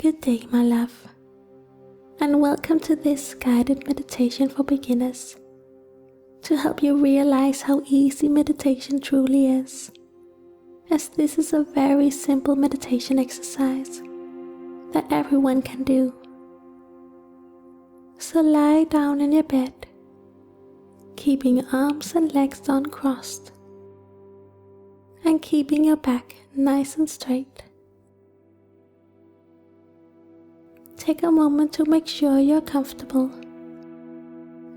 Good day, my love, and welcome to this guided meditation for beginners to help you realize how easy meditation truly is, as this is a very simple meditation exercise that everyone can do. So lie down in your bed, keeping your arms and legs uncrossed and keeping your back nice and straight. Take a moment to make sure you're comfortable,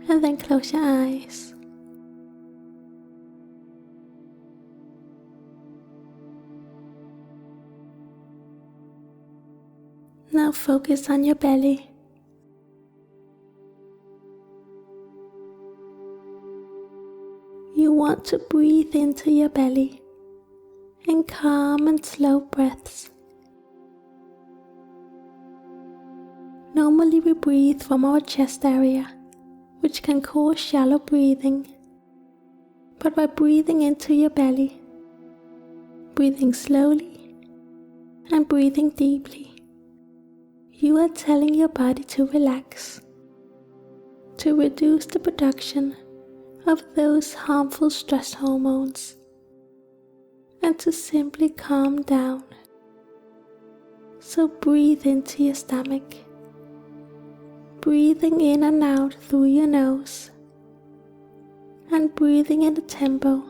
and then close your eyes. Now focus on your belly. You want to breathe into your belly in calm and slow breaths. Normally we breathe from our chest area, which can cause shallow breathing. But by breathing into your belly, breathing slowly and breathing deeply, you are telling your body to relax, to reduce the production of those harmful stress hormones, and to simply calm down. So breathe into your stomach, breathing in and out through your nose, and breathing in a tempo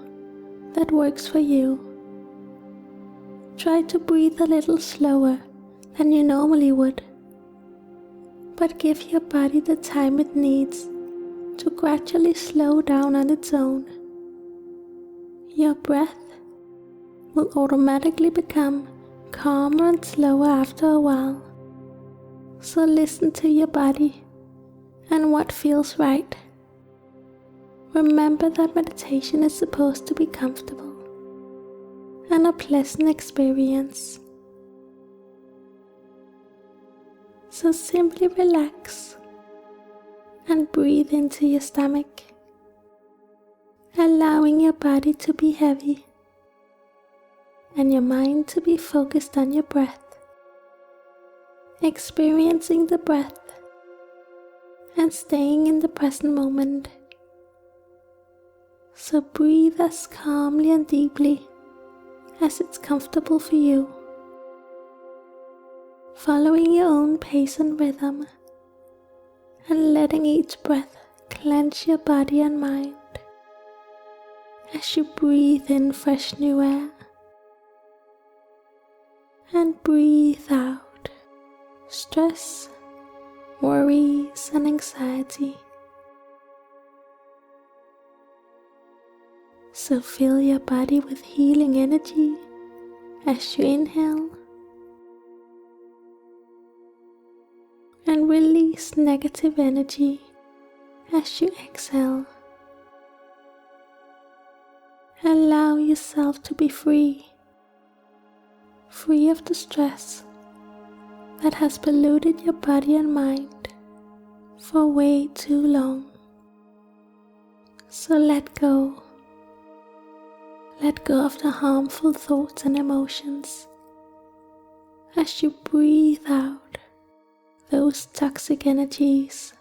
that works for you. Try to breathe a little slower than you normally would, but give your body the time it needs to gradually slow down on its own. Your breath will automatically become calmer and slower after a while. So listen to your body and what feels right. Remember that meditation is supposed to be comfortable and a pleasant experience. So simply relax and breathe into your stomach, allowing your body to be heavy and your mind to be focused on your breath, experiencing the breath and staying in the present moment. So breathe as calmly and deeply as it's comfortable for you, following your own pace and rhythm, and letting each breath cleanse your body and mind as you breathe in fresh new air and breathe out stress, worries, and anxiety. So fill your body with healing energy as you inhale, and release negative energy as you exhale. Allow yourself to be free of the stress that has polluted your body and mind for way too long. So let go of the harmful thoughts and emotions as you breathe out those toxic energies.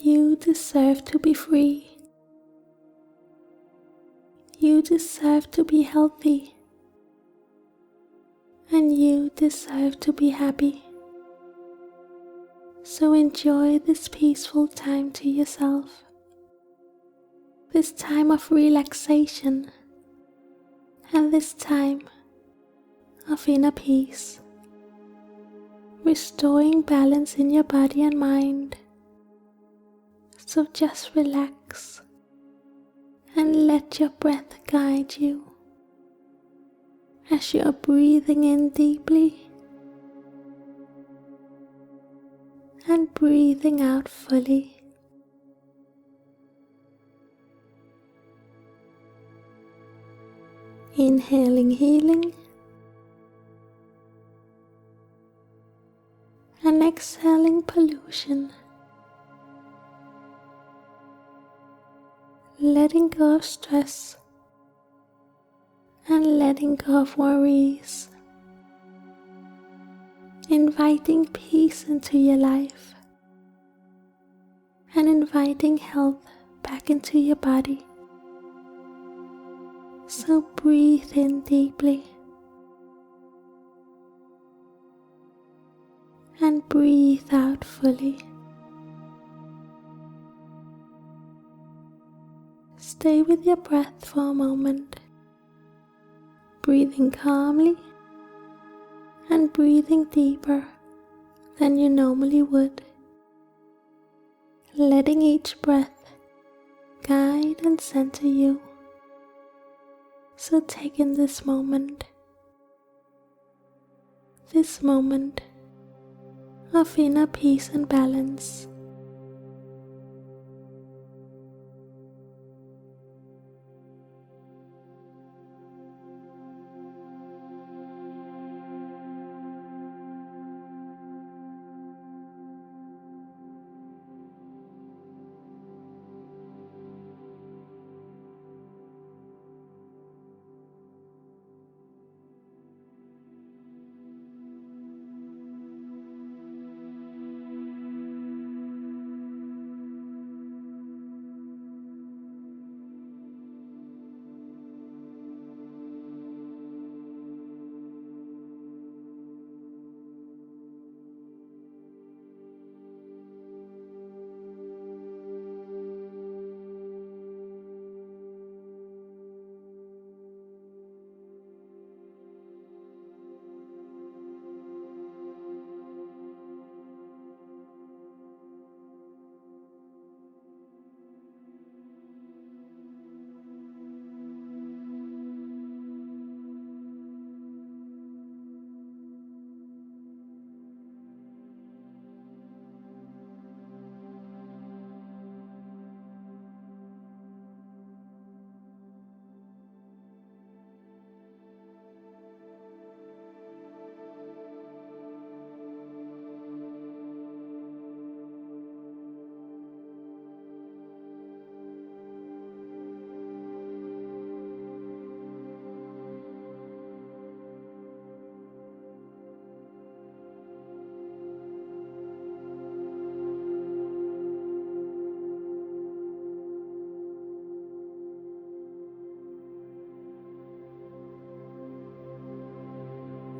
You deserve to be free. You deserve to be healthy. And you deserve to be happy. So enjoy this peaceful time to yourself. This time of relaxation. And this time of inner peace. Restoring balance in your body and mind. So just relax and let your breath guide you as you are breathing in deeply and breathing out fully. Inhaling healing and exhaling pollution. Letting go of stress and letting go of worries. Inviting peace into your life and inviting health back into your body. So breathe in deeply and breathe out fully. Stay with your breath for a moment, breathing calmly and breathing deeper than you normally would, letting each breath guide and center you. So take in this moment of inner peace and balance.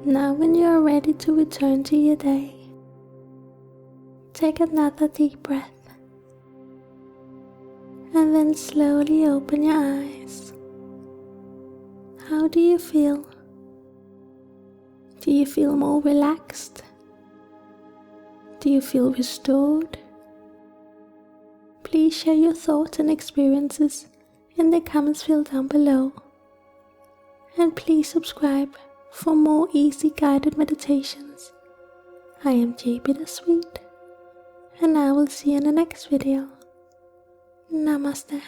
Now when you are ready to return to your day, take another deep breath and then slowly open your eyes. How do you feel? Do you feel more relaxed? Do you feel restored? Please share your thoughts and experiences in the comments field down below. And please subscribe for more easy guided meditations. I am JB the Sweet, and I will see you in the next video. Namaste.